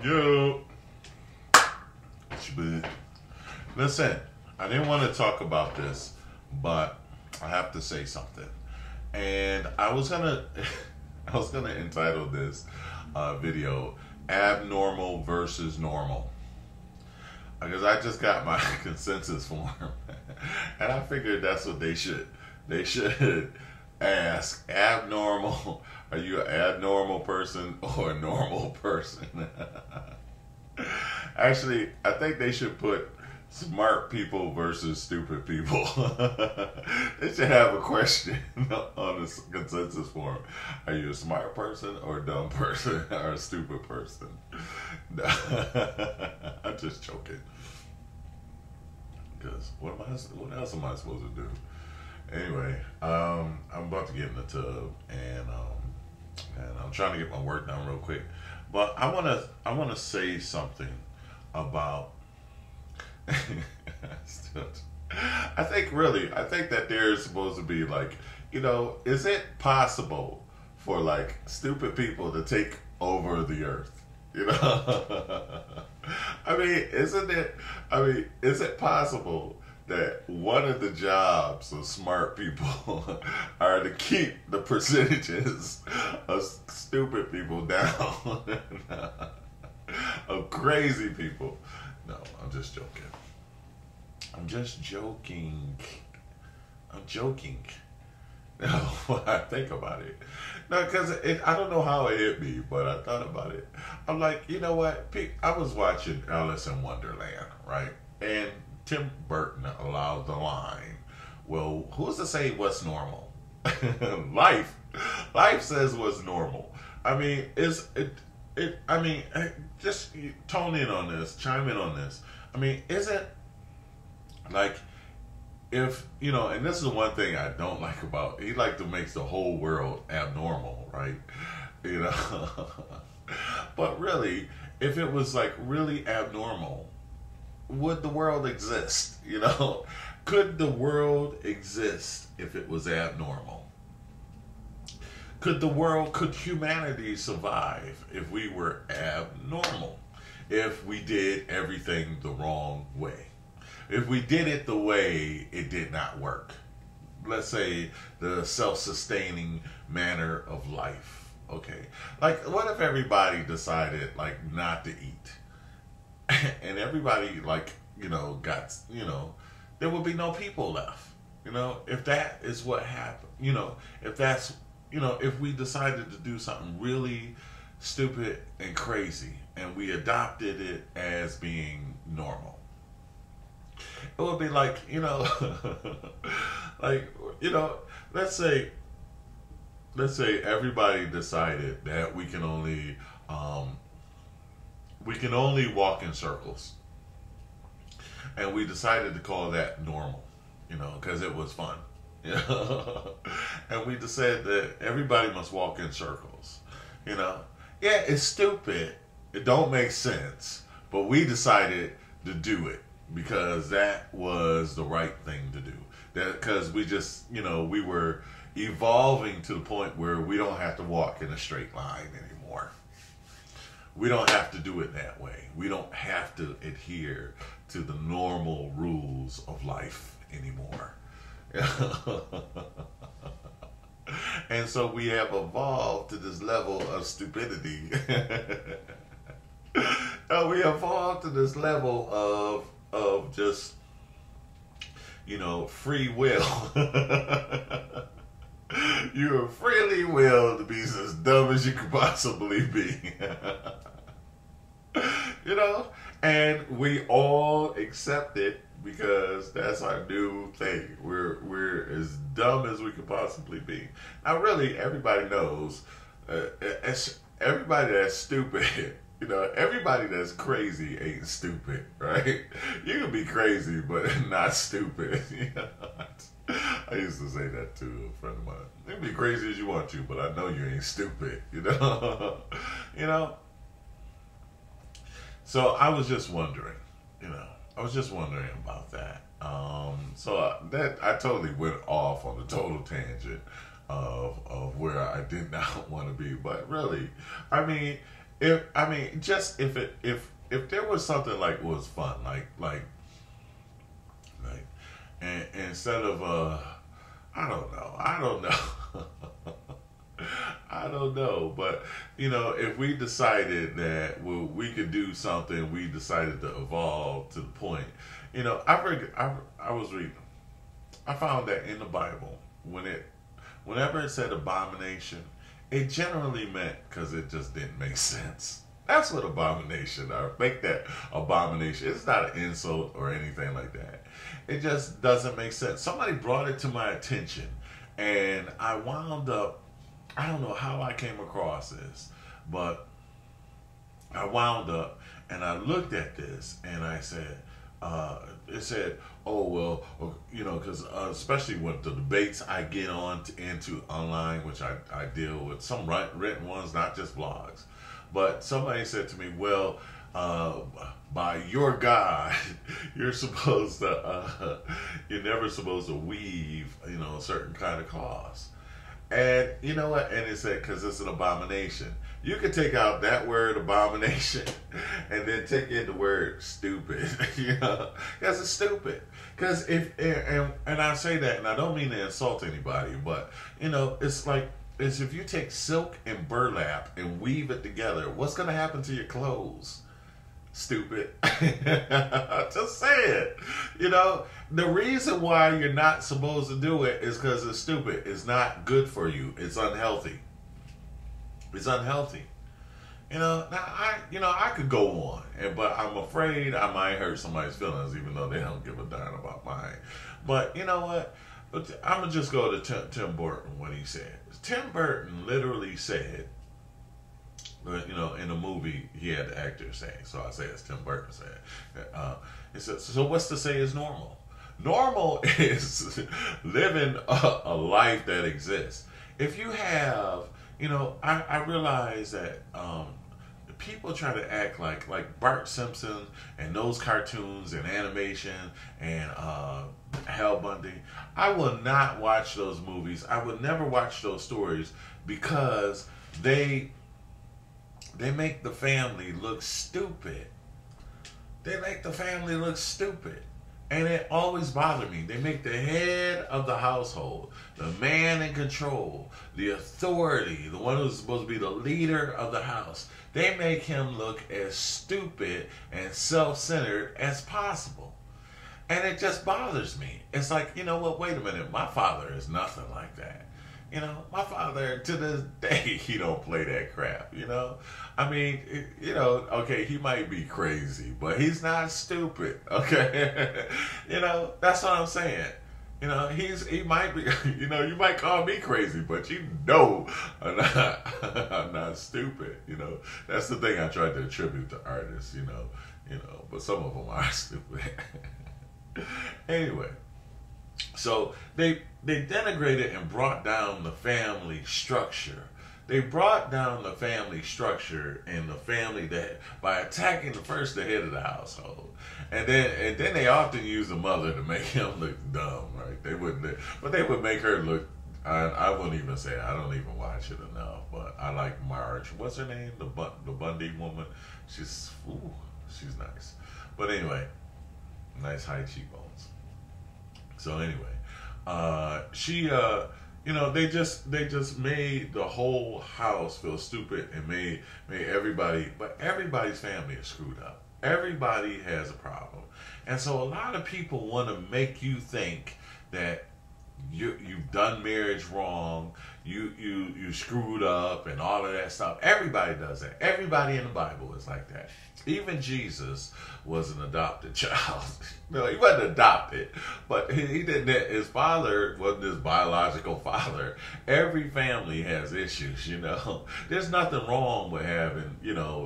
Yo. Listen, I didn't want to talk about this, but I have to say something. And I was gonna entitle this video "Abnormal versus Normal," because I just got my consensus form, and I figured that's what they should ask. Abnormal. Are you an abnormal person or a normal person? Actually, I think they should put smart people versus stupid people. They should have a question on the consensus form. Are you a smart person or a dumb person or a stupid person? I'm just joking. Because what else am I supposed to do? Anyway, I'm about to get in the tub, and I'm trying to get my work done real quick. But I wanna say something about. I think that there's supposed to be like, is it possible for like stupid people to take over the earth? Is it possible that one of the jobs of smart people are to keep the percentages of stupid people down, of crazy people? No, I'm just joking. I'm joking. No, when I think about it. No, because I don't know how it hit me, but I thought about it. I'm like, you know what? I was watching Alice in Wonderland, right? And Tim Burton allowed the line, well, who's to say what's normal? Life says what's normal. Just tone in on this, chime in on this. Isn't like, if, and this is the one thing I don't like about, he like to make the whole world abnormal, right? But really, if it was like really abnormal, would the world exist? Could the world exist if it was abnormal? Could humanity survive if we were abnormal? If we did everything the wrong way? If we did it the way it did not work? Let's say the self-sustaining manner of life. Okay. Like, what if everybody decided, like, not to eat? And everybody, like, got, there would be no people left. If that is what happened, if we decided to do something really stupid and crazy and we adopted it as being normal, it would be like, let's say everybody decided that we can only walk in circles, and we decided to call that normal, because it was fun. And we decided that everybody must walk in circles. Yeah, it's stupid. It don't make sense. But we decided to do it because that was the right thing to do. Because we just, we were evolving to the point where we don't have to walk in a straight line anymore. We don't have to do it that way. We don't have to adhere to the normal rules of life anymore. And so we have evolved to this level of stupidity. We evolved to this level of just, free will. You're freely willed to be as dumb as you could possibly be. And we all accept it because that's our new thing. We're as dumb as we could possibly be. Now, really, everybody knows, everybody that's stupid, everybody that's crazy ain't stupid, right? You can be crazy, but not stupid. I used to say that to a friend of mine. You can be crazy as you want to, but I know you ain't stupid, So I was just wondering, about that. That I totally went off on a total tangent of where I did not want to be. But really, if I mean, just if there was something like was fun, like, and instead of I don't know. I don't know, but if we decided that we could do something, we decided to evolve to the point. I was reading. I found that in the Bible, whenever it said abomination, it generally meant because it just didn't make sense. That's what abomination are. Make that abomination. It's not an insult or anything like that. It just doesn't make sense. Somebody brought it to my attention, and I wound up. I don't know how I came across this, but I wound up and I looked at this and I said, it said, oh, well, because especially with the debates I get into online, which I deal with, some written ones, not just blogs. But somebody said to me, well, by your God, you're never supposed to weave, a certain kind of cause. And you know what? And it said, because it's an abomination. You could take out that word abomination and then take in the word stupid, because it's stupid. Because and I say that, and I don't mean to insult anybody, but, it's if you take silk and burlap and weave it together, what's going to happen to your clothes? Stupid. Just say it. The reason why you're not supposed to do it is because it's stupid. It's not good for you. It's unhealthy. It's unhealthy. Now I could go on, but I'm afraid I might hurt somebody's feelings, even though they don't give a darn about mine. But you know what? I'm gonna just go to Tim Burton, what he said. Tim Burton literally said, in the movie, he had the actor say, so I say it's Tim Burton said. He said, so what's to say is normal? Normal is living a life that exists. If you have, I realize that people try to act like Bart Simpson and those cartoons and animation and Hal Bundy. I will not watch those movies. I would never watch those stories because they make the family look stupid. They make the family look stupid. And it always bothered me. They make the head of the household, the man in control, the authority, the one who's supposed to be the leader of the house. They make him look as stupid and self-centered as possible. And it just bothers me. It's like, wait a minute, my father is nothing like that. My father, to this day, he don't play that crap, I mean, okay, he might be crazy, but he's not stupid, okay? That's what I'm saying. He might be, you might call me crazy, but I'm not stupid, That's the thing I try to attribute to artists, but some of them are stupid. Anyway. So they denigrated and brought down the family structure. They brought down the family structure and the family that by attacking the head of the household, and then they often use the mother to make him look dumb, right? They would make her look. I wouldn't even say it. I don't even watch it enough, but I like Marge. What's her name? The Bundy woman. She's nice. But anyway, nice high cheekbones. So anyway, they just made the whole house feel stupid and made everybody, but everybody's family is screwed up. Everybody has a problem. And so a lot of people want to make you think that you've done marriage wrong, you screwed up and all of that stuff. Everybody does that. Everybody in the Bible is like that. Even Jesus was an adopted child. No, he wasn't adopted, but he didn't. His father wasn't his biological father. Every family has issues, There's nothing wrong with having,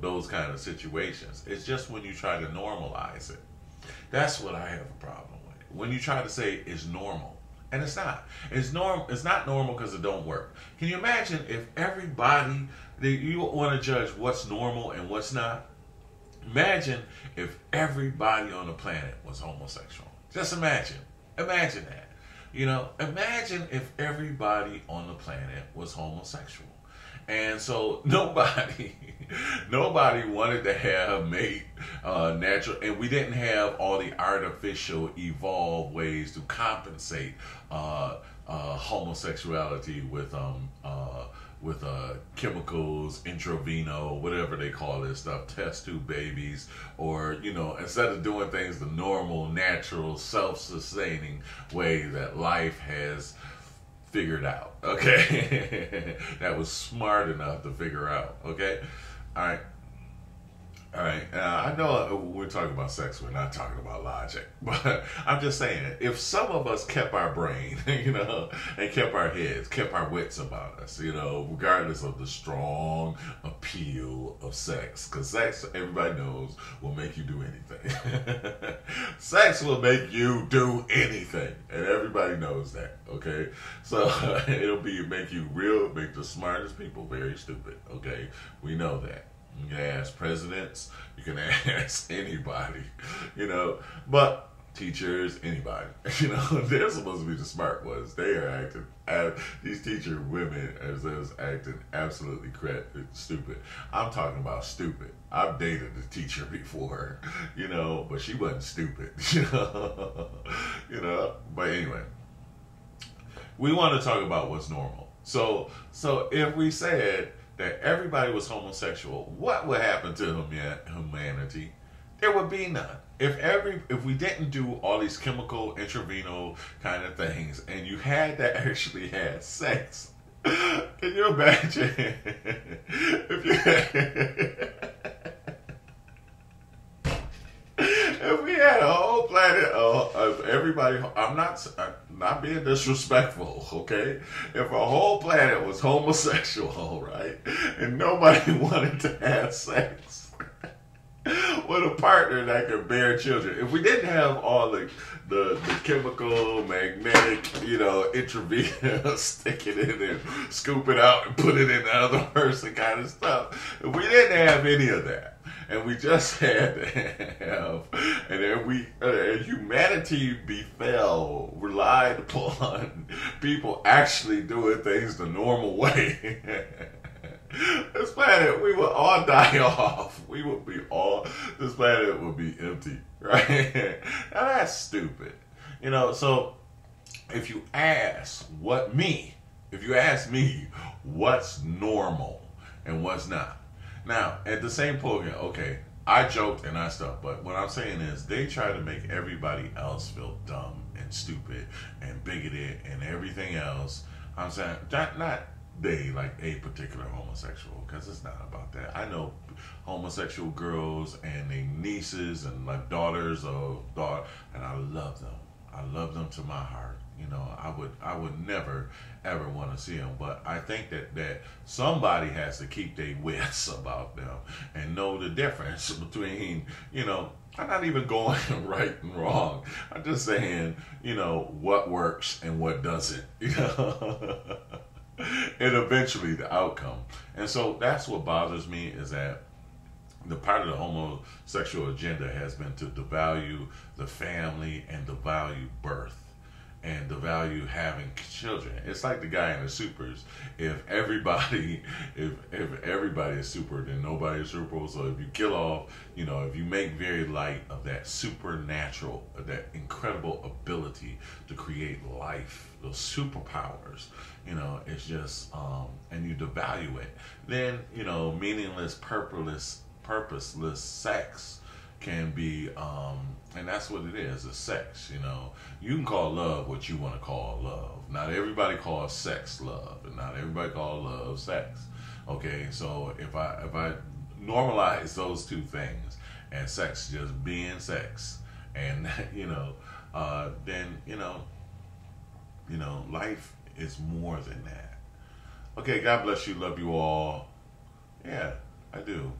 those kind of situations. It's just when you try to normalize it. That's what I have a problem with. When you try to say it's normal. And it's not. It's not normal because it don't work. Can you imagine if everybody, you want to judge what's normal and what's not? Imagine if everybody on the planet was homosexual. Just imagine. Imagine that. Imagine if everybody on the planet was homosexual. And so nobody, nobody wanted to have mate natural, and we didn't have all the artificial evolved ways to compensate homosexuality with chemicals, intraveno, whatever they call this stuff, test tube babies, or instead of doing things the normal, natural, self-sustaining way that life has figured out, okay? That was smart enough to figure out, okay? All right. All right. I know we're talking about sex, we're not talking about logic, but I'm just saying, if some of us kept our brain, and kept our heads, kept our wits about us, regardless of the strong appeal of sex, because sex, everybody knows, will make you do anything. Sex will make you do anything, and everybody knows that, okay? So it'll make the smartest people very stupid, okay? We know that. You can ask presidents, you can ask anybody, but teachers, anybody, they're supposed to be the smart ones. They are these teacher women are acting absolutely stupid. I'm talking about stupid. I've dated a teacher before, but she wasn't stupid, but anyway, we want to talk about what's normal. So if we said that everybody was homosexual, what would happen to humanity? There would be none. If we didn't do all these chemical, intravenous kind of things, and you had to actually have sex, can you imagine if you if we had a whole planet of everybody? I'm not being disrespectful, okay? If a whole planet was homosexual, right, and nobody wanted to have sex with a partner that could bear children, if we didn't have all the chemical, magnetic, intravenous, stick it in and scoop it out and put it in the other person kind of stuff, if we didn't have any of that, and we just had to have, and then humanity relied upon people actually doing things the normal way. This planet, we would all die off. This planet would be empty, right? Now that's stupid. So if you ask me what's normal and what's not. Now, at the same point, okay, I joked and I stuff, but what I'm saying is they try to make everybody else feel dumb and stupid and bigoted and everything else. I'm saying, not they, like a particular homosexual, because it's not about that. I know homosexual girls and their nieces and like daughters and I love them. I love them to my heart. I would never ever want to see them, but I think that somebody has to keep their wits about them and know the difference between, I'm not even going right and wrong. I'm just saying, what works and what doesn't, and eventually the outcome. And so that's what bothers me, is that the part of the homosexual agenda has been to devalue the family and devalue birth and devalue having children. It's like the guy in the supers. If everybody is super, then nobody is super. So if you kill off, if you make very light of that supernatural, that incredible ability to create life, those superpowers, it's just, and you devalue it, then, meaningless, purposeless sex can be, and that's what it is, it's sex. You can call love what you want to call love. Not everybody calls sex love, and not everybody calls love sex. Okay, so if I normalize those two things, and sex just being sex, and then life is more than that. Okay, God bless you, love you all. Yeah, I do.